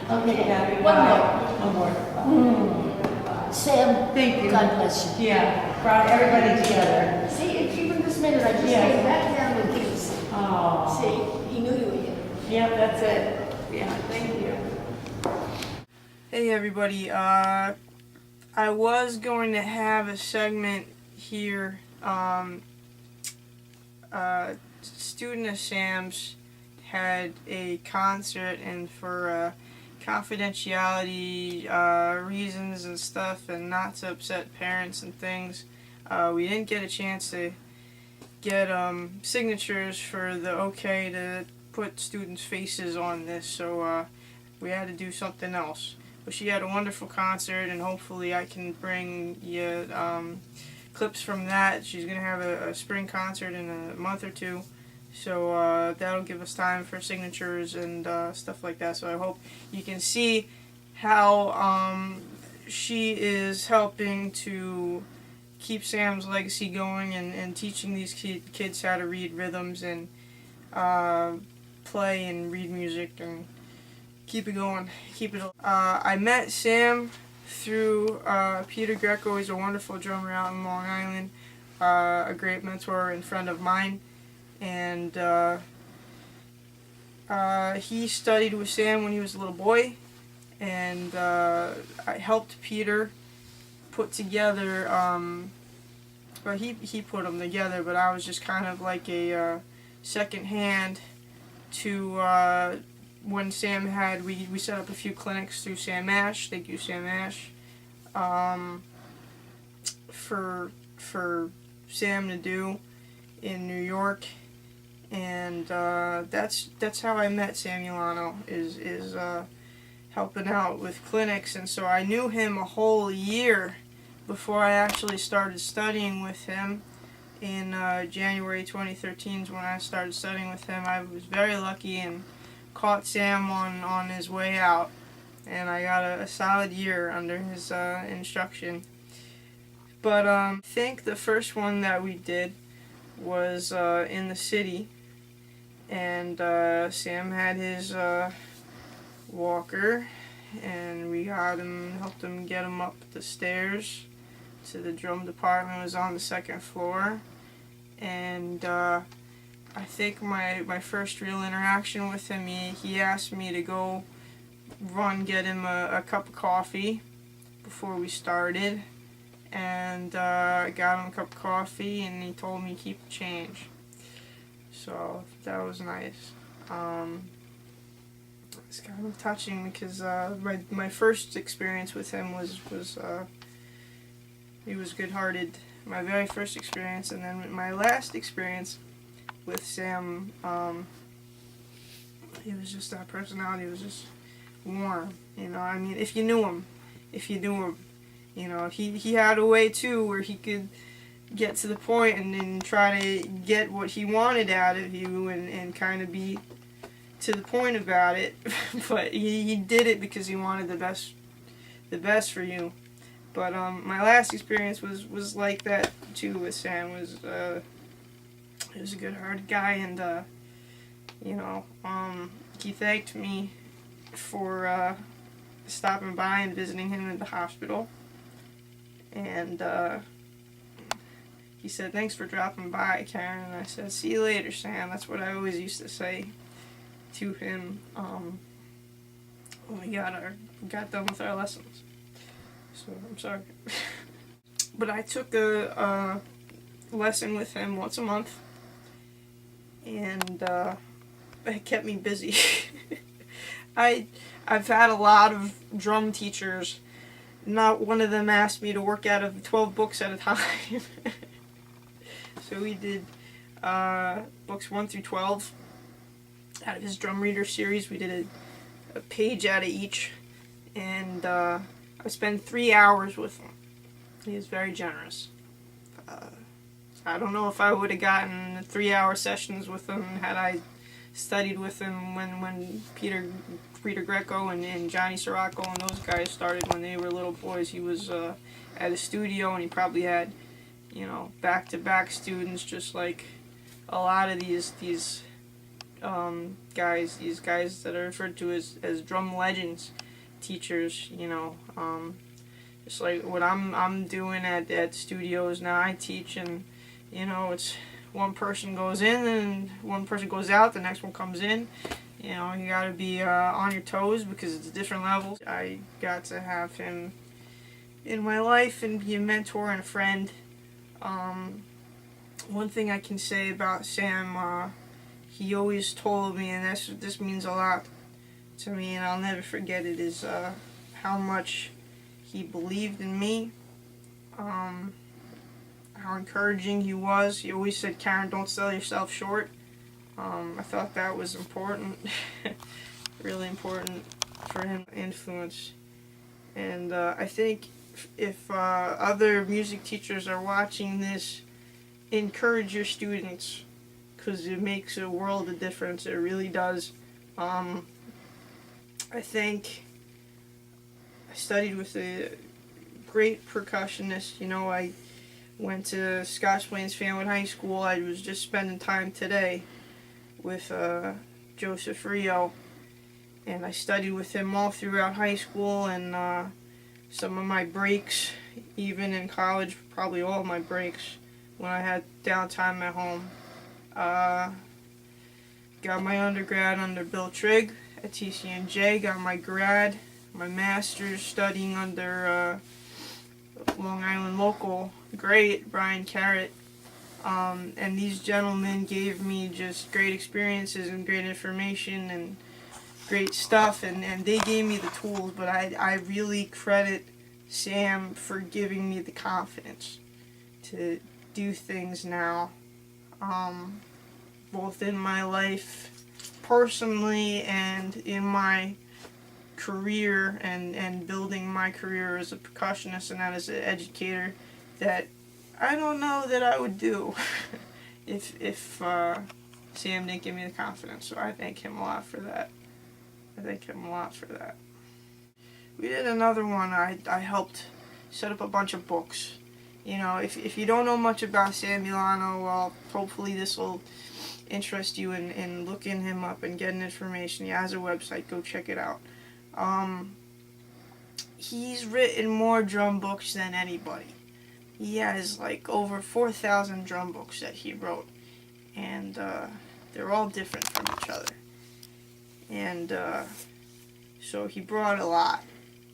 Okay, One more. Sam, Thank you. God bless you. Yeah, brought everybody together. See, even this minute, I just Yeah. came back down with these. Oh. See, he knew you were here. Yep, that's it. Yeah, thank you. Hey everybody, I was going to have a segment here, student of Sam's had a concert, and for confidentiality reasons and stuff, and not to upset parents and things, we didn't get a chance to get signatures for the okay to put students' faces on this, so we had to do something else. But she had a wonderful concert, and hopefully I can bring you clips from that. She's going to have a spring concert in a month or two, so that'll give us time for signatures and stuff like that. So I hope you can see how she is helping to keep Sam's legacy going, and teaching these kids how to read rhythms and play and read music and keep it going, keep it. I met Sam through Peter Greco. He's a wonderful drummer out in Long Island, a great mentor and friend of mine, and he studied with Sam when he was a little boy, and I helped Peter put together, well, he put them together, but I was just kind of like a second hand to when Sam had, we set up a few clinics through Sam Ash, thank you Sam Ash, for Sam to do in New York, and that's how I met Sam Ulano, is helping out with clinics. And so I knew him a whole year before I actually started studying with him. In January 2013 is when I started studying with him. I was very lucky and caught Sam on his way out, and I got a solid year under his instruction. But I think the first one that we did was in the city, and Sam had his walker, and we helped him get him up the stairs to the drum department. It was on the second floor, and I think my first real interaction with him, he asked me to go get him a cup of coffee before we started, and I got him a cup of coffee, and he told me to keep the change, so that was nice. It's kind of touching because my first experience with him was he was good-hearted, my very first experience, and then my last experience with Sam, he was just, that personality was just warm, you know. I mean, if you knew him, you know, he had a way too where he could get to the point and try to get what he wanted out of you, and kind of be to the point about it, but he did it because he wanted the best for you. But my last experience was like that too with Sam. He was a good-hearted guy, and you know, he thanked me for stopping by and visiting him in the hospital, and he said, "Thanks for dropping by, Caryn." And I said, "See you later, Sam." That's what I always used to say to him when we got done with our lessons. So I'm sorry. But I took a lesson with him once a month, and it kept me busy. I've had a lot of drum teachers. Not one of them asked me to work out of 12 books at a time. So we did books 1 through 12 out of his drum reader series. We did a page out of each, and I spent 3 hours with him. He was very generous. I don't know if I would have gotten 3-hour sessions with him had I studied with him when Peter Greco and Johnny Sirocco and those guys started when they were little boys. He was at a studio, and he probably had, you know, back-to-back students, just like a lot of these guys, these guys that are referred to as drum legends, teachers, just like what I'm doing at studios now. I teach, and it's one person goes in and one person goes out, the next one comes in. You gotta be on your toes because it's different levels. I got to have him in my life and be a mentor and a friend. One thing I can say about Sam, he always told me, and this means a lot to me, and I'll never forget it, is how much he believed in me, how encouraging he was. He always said, "Caryn, don't sell yourself short." I thought that was important, really important for him to influence. And I think if other music teachers are watching this, encourage your students, because it makes a world of difference. It really does. I think I studied with a great percussionist. I went to Scotch Plains Fanwood High School. I was just spending time today with Joseph Rio, and I studied with him all throughout high school and some of my breaks, even in college, probably all of my breaks when I had downtime at home. Got my undergrad under Bill Trigg at TCNJ, got my master's studying under Long Island local great Brian Carrot. And these gentlemen gave me just great experiences and great information and great stuff, and they gave me the tools, but I really credit Sam for giving me the confidence to do things now, both in my life personally and in my career and building my career as a percussionist and as an educator, that I don't know that I would do if Sam didn't give me the confidence. So I thank him a lot for that. We did another one. I helped set up a bunch of books. If you don't know much about Sam Ulano, well, hopefully this will interest you in looking him up and getting information. He has a website. Go check it out. He's written more drum books than anybody. He has like over 4,000 drum books that he wrote, and they're all different from each other. And so he brought a lot.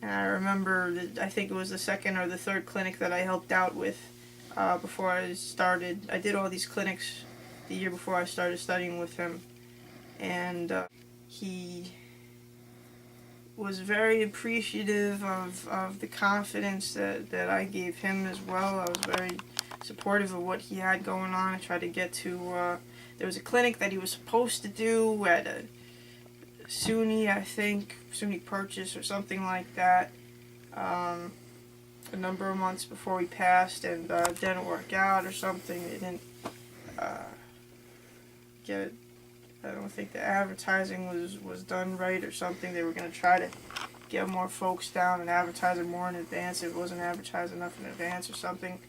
And I remember, I think it was the second or the third clinic that I helped out with before I started. I did all these clinics the year before I started studying with him. And he was very appreciative of the confidence that I gave him as well. I was very supportive of what he had going on. I tried to get to, there was a clinic that he was supposed to do at a SUNY, I think, SUNY Purchase or something like that, a number of months before we passed, and it didn't work out or something. They didn't get it. I don't think the advertising was done right or something. They were going to try to get more folks down and advertise it more in advance. It wasn't advertised enough in advance or something.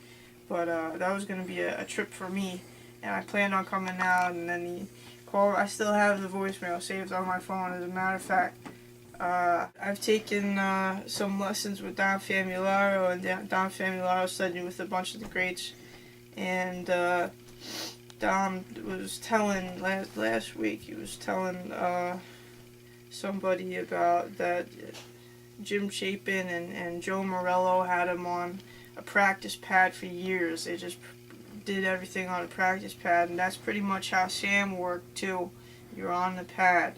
But that was going to be a trip for me, and I planned on coming out, and then he called. I still have the voicemail saved on my phone, as a matter of fact. I've taken some lessons with Don Famularo, and Don Famularo studied with a bunch of the greats, and Dom was telling last week, he was telling somebody about that Jim Chapin and Joe Morello had him on a practice pad for years. They just did everything on a practice pad, and that's pretty much how Sam worked too. You're on the pad.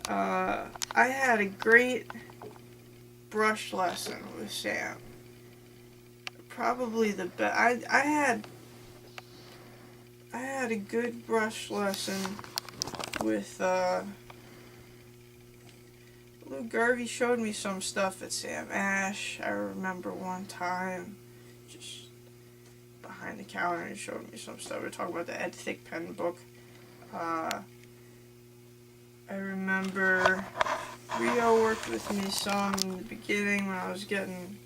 I had a great brush lesson with Sam. Probably the best. I had a good brush lesson with Lou Garvey showed me some stuff at Sam Ash. I remember one time, just behind the counter, and showed me some stuff. We were talking about the Ed Thickpen book. I remember Rio worked with me some in the beginning when I was getting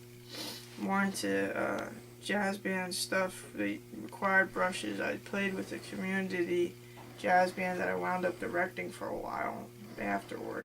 more into jazz band stuff. They required brushes. I played with the community jazz band that I wound up directing for a while afterward.